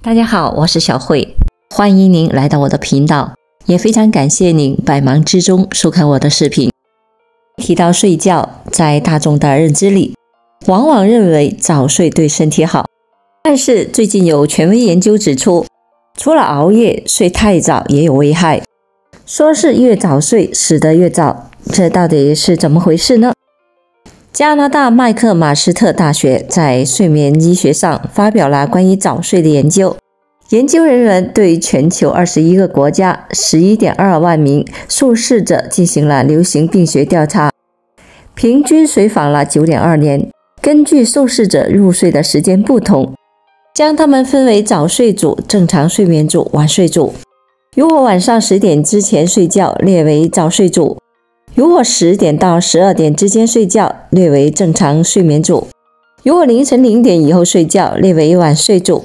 大家好，我是小慧，欢迎您来到我的频道，也非常感谢您百忙之中收看我的视频。提到睡觉，在大众的认知里，往往认为早睡对身体好，但是最近有权威研究指出，除了熬夜，睡太早也有危害，说是越早睡死得越早，这到底是怎么回事呢？加拿大麦克马斯特大学在睡眠医学上发表了关于早睡的研究。研究人员对全球21个国家 11.2 万名受试者进行了流行病学调查，平均随访了 9.2 年，根据受试者入睡的时间不同，将他们分为早睡组、正常睡眠组、晚睡组。如果晚上10点之前睡觉，列为早睡组；如果10点到12点之间睡觉，列为正常睡眠组；如果凌晨0点以后睡觉，列为晚睡组。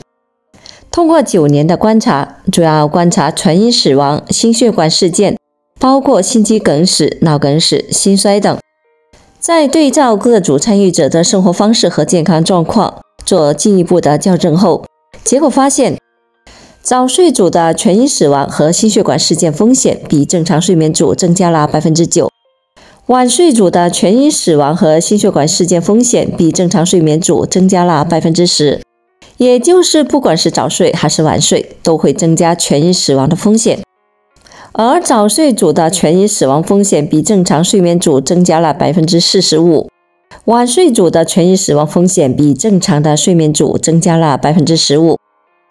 通过9年的观察，主要观察全因死亡、心血管事件，包括心肌梗死、脑梗死、心衰等。在对照各组参与者的生活方式和健康状况做进一步的校正后，结果发现，早睡组的全因死亡和心血管事件风险比正常睡眠组增加了 9%， 晚睡组的全因死亡和心血管事件风险比正常睡眠组增加了 10%， 也就是不管是早睡还是晚睡，都会增加全因死亡的风险。而早睡组的全因死亡风险比正常睡眠组增加了 45%， 晚睡组的全因死亡风险比正常的睡眠组增加了 15%，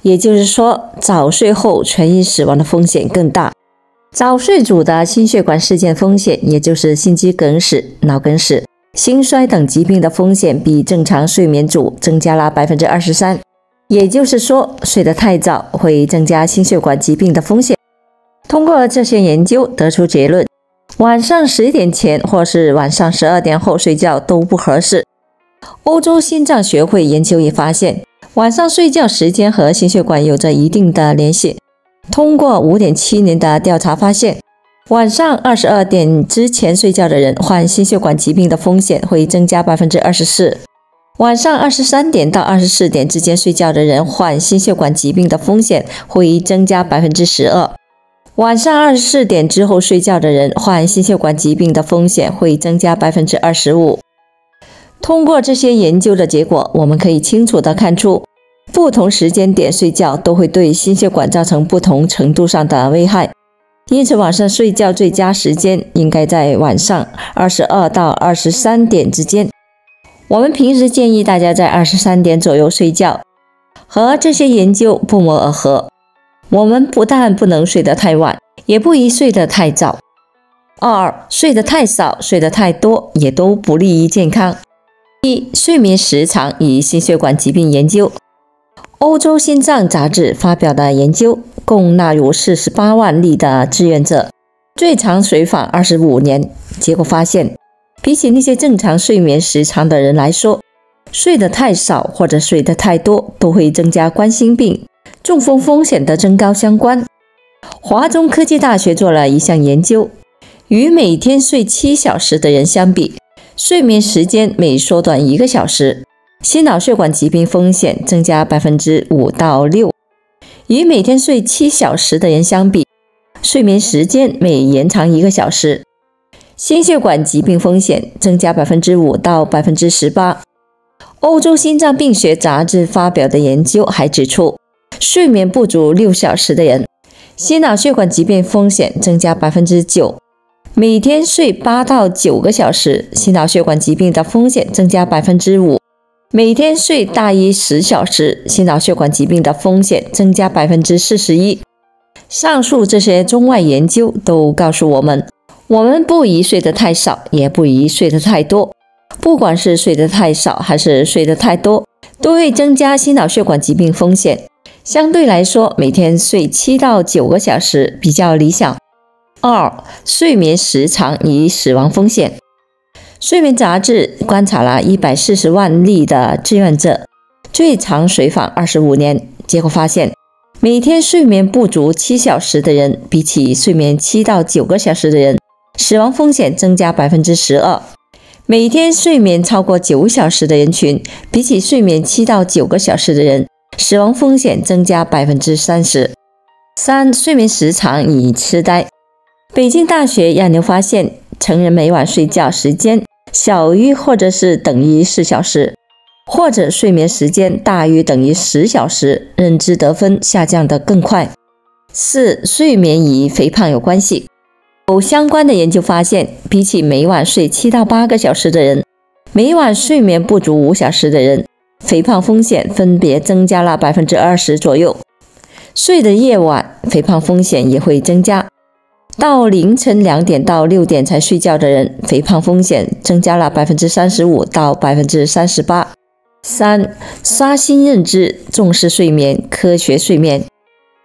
也就是说，早睡后全因死亡的风险更大。早睡组的心血管事件风险，也就是心肌梗死、脑梗死、心衰等疾病的风险比正常睡眠组增加了 23%， 也就是说，睡得太早会增加心血管疾病的风险。通过这些研究得出结论，晚上11点前或是晚上12点后睡觉都不合适。欧洲心脏学会研究也发现，晚上睡觉时间和心血管有着一定的联系。通过 5.7 年的调查发现，晚上22点之前睡觉的人患心血管疾病的风险会增加 24%， 晚上23点到24点之间睡觉的人患心血管疾病的风险会增加 12%， 晚上24点之后睡觉的人患心血管疾病的风险会增加 25%。 通过这些研究的结果，我们可以清楚地看出，不同时间点睡觉都会对心血管造成不同程度上的危害，因此晚上睡觉最佳时间应该在晚上22到23点之间。我们平时建议大家在23点左右睡觉，和这些研究不谋而合。我们不但不能睡得太晚，也不宜睡得太早。睡得太少、睡得太多也都不利于健康。睡眠时长与心血管疾病研究。欧洲心脏杂志发表的研究共纳入48万例的志愿者，最长随访25年，结果发现，比起那些正常睡眠时长的人来说，睡得太少或者睡得太多都会增加冠心病、中风风险的增高相关。华中科技大学做了一项研究，与每天睡7小时的人相比，睡眠时间每缩短1个小时，心脑血管疾病风险增加 5% 到 6%， 与每天睡7小时的人相比，睡眠时间每延长1个小时，心血管疾病风险增加 5% 到 18%。 欧洲心脏病学杂志发表的研究还指出，睡眠不足6小时的人，心脑血管疾病风险增加 9%， 每天睡8到9个小时，心脑血管疾病的风险增加 5%，每天睡大于10小时，心脑血管疾病的风险增加 41%。 上述这些中外研究都告诉我们，我们不宜睡得太少，也不宜睡得太多。不管是睡得太少还是睡得太多，都会增加心脑血管疾病风险。相对来说，每天睡7到9个小时比较理想。睡眠时长与死亡风险。睡眠杂志观察了140万例的志愿者，最长随访25年，结果发现，每天睡眠不足7小时的人，比起睡眠7到9个小时的人，死亡风险增加 12%。每天睡眠超过9小时的人群，比起睡眠7到9个小时的人，死亡风险增加 30%。3. 睡眠时长与痴呆。北京大学研究发现，成人每晚睡觉时间小于或者是等于4小时，或者睡眠时间大于等于10小时，认知得分下降得更快。4. 睡眠与肥胖有关系。有相关的研究发现，比起每晚睡7到8个小时的人，每晚睡眠不足5小时的人，肥胖风险分别增加了 20% 左右。睡得越晚，肥胖风险也会增加。到凌晨2点到6点才睡觉的人，肥胖风险增加了 35% 到 38%。3. 刷新认知，重视睡眠，科学睡眠。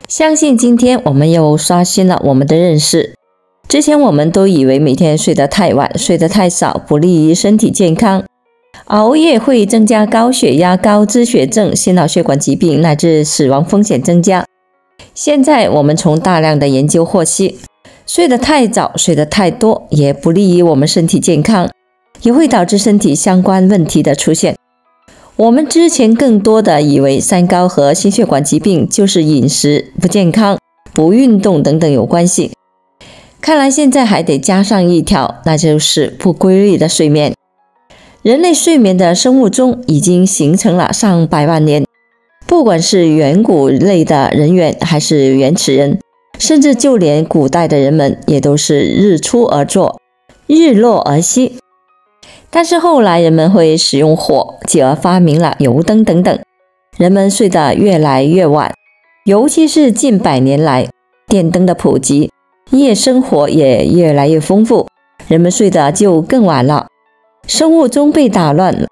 相信今天我们又刷新了我们的认识。之前我们都以为每天睡得太晚、睡得太少不利于身体健康，熬夜会增加高血压、高脂血症、心脑血管疾病乃至死亡风险增加。现在我们从大量的研究获悉，睡得太早、睡得太多也不利于我们身体健康，也会导致身体相关问题的出现。我们之前更多的以为三高和心血管疾病就是饮食不健康、不运动等等有关系，看来现在还得加上一条，那就是不规律的睡眠。人类睡眠的生物钟已经形成了上百万年，不管是远古类的人猿还是原始人，甚至就连古代的人们也都是日出而作，日落而息。但是后来人们会使用火，继而发明了油灯等等，人们睡得越来越晚，尤其是近100年来，电灯的普及，夜生活也越来越丰富，人们睡得就更晚了，生物钟被打乱了，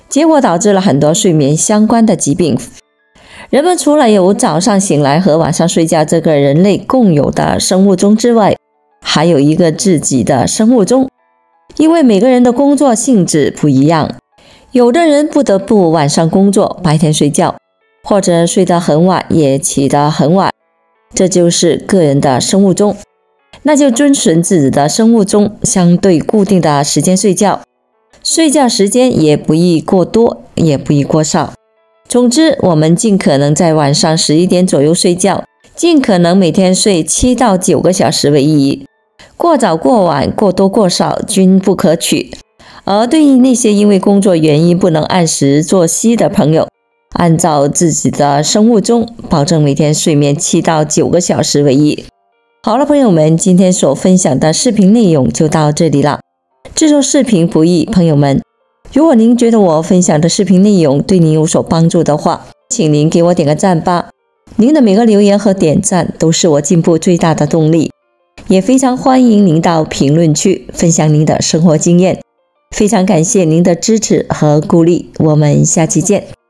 结果导致了很多睡眠相关的疾病。人们除了有早上醒来和晚上睡觉这个人类共有的生物钟之外，还有一个自己的生物钟。因为每个人的工作性质不一样，有的人不得不晚上工作，白天睡觉，或者睡得很晚也起得很晚，这就是个人的生物钟。那就遵循自己的生物钟，相对固定的时间睡觉，睡觉时间也不宜过多，也不宜过少。总之，我们尽可能在晚上11点左右睡觉，尽可能每天睡7到9个小时为宜，过早过晚、过多过少均不可取。而对于那些因为工作原因不能按时作息的朋友，按照自己的生物钟，保证每天睡眠7到9个小时为宜。好了，朋友们，今天所分享的视频内容就到这里了。制作视频不易，朋友们，如果您觉得我分享的视频内容对您有所帮助的话，请您给我点个赞吧。您的每个留言和点赞都是我进步最大的动力。也非常欢迎您到评论区分享您的生活经验，非常感谢您的支持和鼓励，我们下期见。